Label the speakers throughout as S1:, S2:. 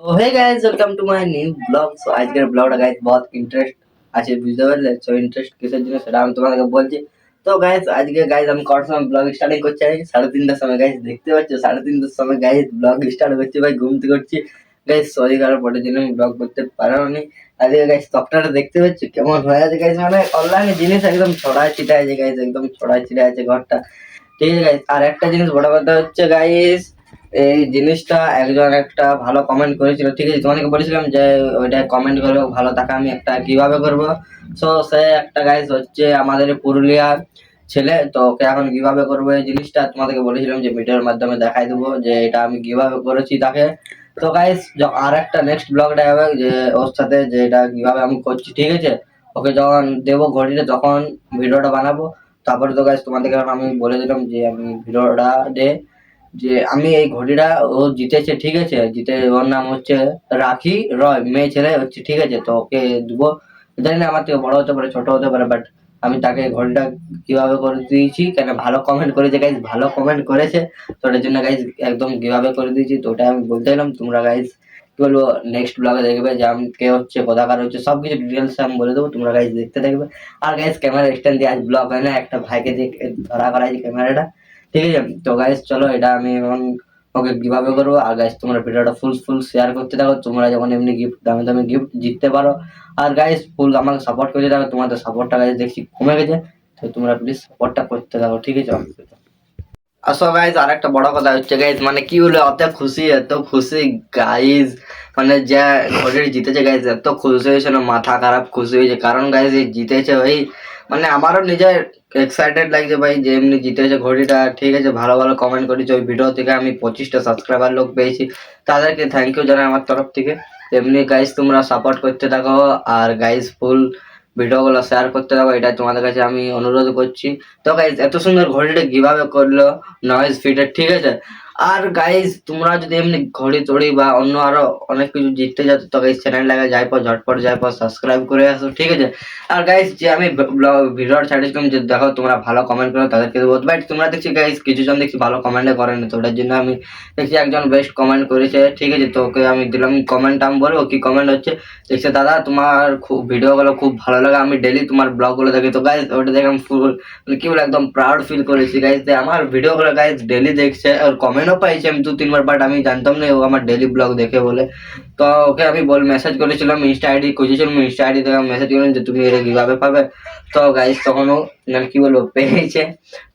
S1: तो hey guys welcome to my new blog. So আজকের ব্লগটা গাইস বহুত ইন্টারেস্ট আছে, বুঝতে পারলে? সো ইন্টারেস্ট কিসের জন্য সেটা আমি তোমাদেরকে বলছি। তো গাইস আজকে গাইস আমি কটার সময় ব্লগ স্টার্টিং করছি? 3:30টার সময় গাইস, দেখতে পাচ্ছ 3:30টার সময় গাইস ব্লগ স্টার্ট করছি। ভাই ঘুম থেকে উঠছি গাইস, সরি কারো পরের জন্য আমি ব্লগ করতে পারিনি আজকে গাইস। ত্বকটা দেখতে পাচ্ছ কেমন হয়ে আছে গাইস, মানে অনলাইনে জিনিস একদম ছড়ায় ছিটায় আছে গাইস, একদম ছড়ায় ছিটায় আছে ঘরটা। ঠিক আছে গাইস, আর একটা জিনিস বড় কথা হচ্ছে গাইস, এই জিনিসটা একজন একটা ভালো কমেন্ট করেছিল। ঠিক আছে, তোমাকে বলেছিলাম যে ওইটা কমেন্ট করবে ভালো টাকা আমি একটা কিভাবে করব। সো সে একটা গাইস হচ্ছে আমাদের পুরুলিয়ার ছেলে, তো ওকে এখন কিভাবে করবো এই জিনিসটা তোমাদেরকে বলেছিলাম যে ভিডিওর মাধ্যমে দেখাই দেবো যে এটা আমি কিভাবে করেছি তাকে। তো গাইস আর একটা নেক্সট ব্লগটা হবে যে ওর সাথে যে এটা কিভাবে আমি করছি। ঠিক আছে, ওকে যখন দেবো ঘড়িটা তখন ভিডিওটা বানাবো। তারপরে তো গাইস তোমাদেরকে আমি বলে দিলাম যে আমি ভিডিওটা দে যে আমি এই ঘড়িটা ও জিতেছে। ঠিক আছে, জিতে ওর নাম হচ্ছে রাখি রয়, মেয়ে ছেলে হচ্ছে। ঠিক আছে, তো ওকে দিব। জানি না আমার থেকে বড় হতে পারে ছোট হতে পারে, বাট আমি তাকে ঘড়িটা কিভাবে করে দিয়েছি কেন ভালো কমেন্ট করেছে গাইজ, ভালো কমেন্ট করেছে। তো ওটার জন্য গাইজ একদম কিভাবে করে দিয়েছি, তো ওটা আমি বলতে এলাম। তোমরা গাইজ কি বলবো নেক্সট ব্লগে দেখবে যে আমি কে হচ্ছে কোথাকার হচ্ছে সবকিছু ডিটেলস আমি বলে দেবো, তোমরা গাইজ দেখতে থাকবে। আর গাইজ ক্যামেরা স্ট্যান্ড দিয়ে আজ ব্লগ হয় না, একটা ভাইকে দিয়ে ধরা করাইছি ক্যামেরাটা। ঠিক আছে, তো গাইস চলো এটা আমি এখন ওকে কিভাবে করবো। আর গাইস তোমরা ভিডিওটা ফুল ফুল শেয়ার করতে থাকো, তোমরা যখন এমনি গিফট দামি দামি গিফট জিততে পারো। আর গাইস ফুল আমাকে সাপোর্ট করতে থাকো, তোমাদের সাপোর্টটা গাইস দেখছি কমে গেছে, তো তোমরা প্লিজ সাপোর্টটা করতে থাকো। ঠিক আছে, আসো গাইজ আর একটা বড় কথা হচ্ছে গাইজ, মানে কি হলো এত খুশি গাইজ, মানে যে ঘড়ি জিতেছে গাইজ এত খুশি হয়েছে না, মাথা খারাপ খুশি হয়েছে। কারণ গাইজ এই জিতেছে ভাই, মানে আমারও নিজের এক্সাইটেড লাগছে ভাই যে এমনি জিতেছে ঘড়িটা। ঠিক আছে, ভালো ভালো কমেন্ট করেছে ওই ভিডিও থেকে, আমি 25টা সাবস্ক্রাইবার লোক পেয়েছি, তাদেরকে থ্যাংক ইউ জানাই আমার তরফ থেকে। এমনি গাইজ তোমরা সাপোর্ট করতে থাকো, আর গাইজ ফুল ভিডিওগুলো শেয়ার করতে থাকো, এটা তোমাদের কাছে আমি অনুরোধ করছি। তো গাইজ এত সুন্দর ঘড়িটা কিভাবে করলো নয়েজ ফিটের। ঠিক আছে, আর গাইজ তোমরা যদি এমনি ঘড়ি টড়ি বা অন্য আরো অনেক কিছু জিততে যাচ্ছ তো গাইজ চ্যানেলটাকে যাই পর ঝটপট যাই পর সাবস্ক্রাইব করে আসো। ঠিক আছে, আর গাইজ যে আমি ভিডিওটা ছাড়িয়েছিলাম যে দেখো তোমরা ভালো কমেন্ট করো তাদেরকে দেবো, বাট তোমরা দেখছি গাইজ কিছু জন দেখছি ভালো কমেন্টে করেনি, তো ওটার জন্য আমি দেখছি একজন বেস্ট কমেন্ট করেছে। ঠিক আছে, তো ওকে আমি দিলাম কমেন্ট, আমি বলবো কি কমেন্ট হচ্ছে, দেখছে দাদা তোমার খুব ভিডিওগুলো খুব ভালো লাগে, আমি ডেলি তোমার ব্লগগুলো দেখি। তো গাইজ ওটা দেখে আমি ফুল মানে কি বলে একদম প্রাউড ফিল করেছি গাইজ, আমার ভিডিওগুলো গাইজ ডেলি দেখছে আর কমেন্টও পাইছি আমি 2-3 বার, বাট আমি জানতাম না ও আমার ডেলি ব্লগ দেখে বলে। তো ওকে আমি মেসেজ করেছিলাম, ইনস্টা আইডি খুঁজেছিলাম, ইনস্টা আইডি থেকে মেসেজ করেছিলাম যে তুমি এটা কিভাবে পাবে। তো গাইজ তখনও মানে কি বলবো পেয়েছে,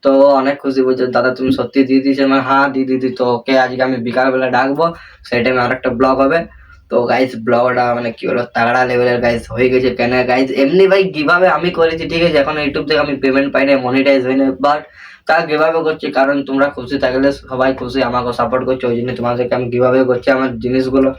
S1: তো অনেক খুশি বলছে দাদা তুমি সত্যি দিয়ে দিয়েছে। মানে হ্যাঁ দিয়ে দিদি। তো ওকে আজকে আমি বিকালবেলা ডাকবো, সেই টাইমে আর একটা ব্লগ হবে। তো গাইজ ব্লগটা মানে কি বলো তাগড়া লেভেলের গাইজ হয়ে গেছে। কেন গাইজ এমনি ভাই কিভাবে আমি করেছি, ঠিক আছে, এখন ইউটিউব থেকে আমি পেমেন্ট পাই না, মনিটাইজ হয় না, বাট তা কিভাবে করছি কারণ তোমরা খুশি থাকলে সবাই খুশি, আমাকে সাপোর্ট করছে, ওই জন্য তোমাদেরকে আমি কিভাবে করছি আমার জিনিসগুলো।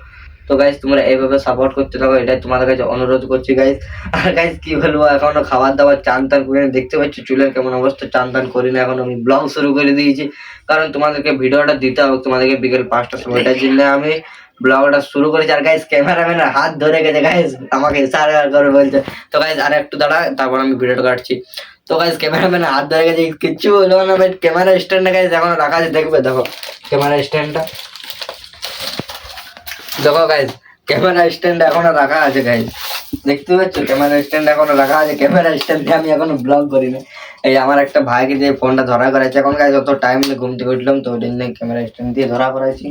S1: তো গাইজ তোমরা এইভাবে সাপোর্ট করতে থাকো, এটাই তোমাদের কাছে অনুরোধ করছি গাইজ। আর গাইজ কি বলবো এখনো খাবার দাবার চান টান করে দেখতে পাচ্ছি চুলের কেমন অবস্থা, চান টান করি না এখন, আমি ব্লগ শুরু করে দিয়েছি কারণ তোমাদেরকে ভিডিওটা দিতে হবে তোমাদেরকে বিকেল 5টার সময়, এটার জন্য আমি ব্লগটা শুরু করেছি। আর গাইজ ক্যামেরাম্যানের হাত ধরে গেছে গাইজ, আমাকে ইশারা করে বলছে। তো গাইজ আর একটু দাঁড়া, তারপর আমি ভিডিওটা কাটছি। তো গাইজ ক্যামেরাম্যানের হাত ধরে গেছে, কিচ্ছু হলো না বাট ক্যামেরা স্ট্যান্ডটা গাইজ এখন রাখা আছে, দেখবে দেখো ক্যামেরা স্ট্যান্ডটা, দেখো গাইজ ক্যামেরা স্ট্যান্ড এখনো রাখা আছে গাইজ, দেখতে পাচ্ছ ক্যামেরা স্ট্যান্ড এখনো রাখা আছে। ক্যামেরা স্ট্যান্ড দিয়ে আমি এখনো ব্লগ করি না। এই আমার একটা ভাইকে দিয়ে ফোনটা ধরা করাইছে এখন গাইজ, অত টাইম নেই, ঘুম থেকে উঠলাম তো ওই জন্য ক্যামেরা স্ট্যান্ড দিয়ে ধরা করাইছি।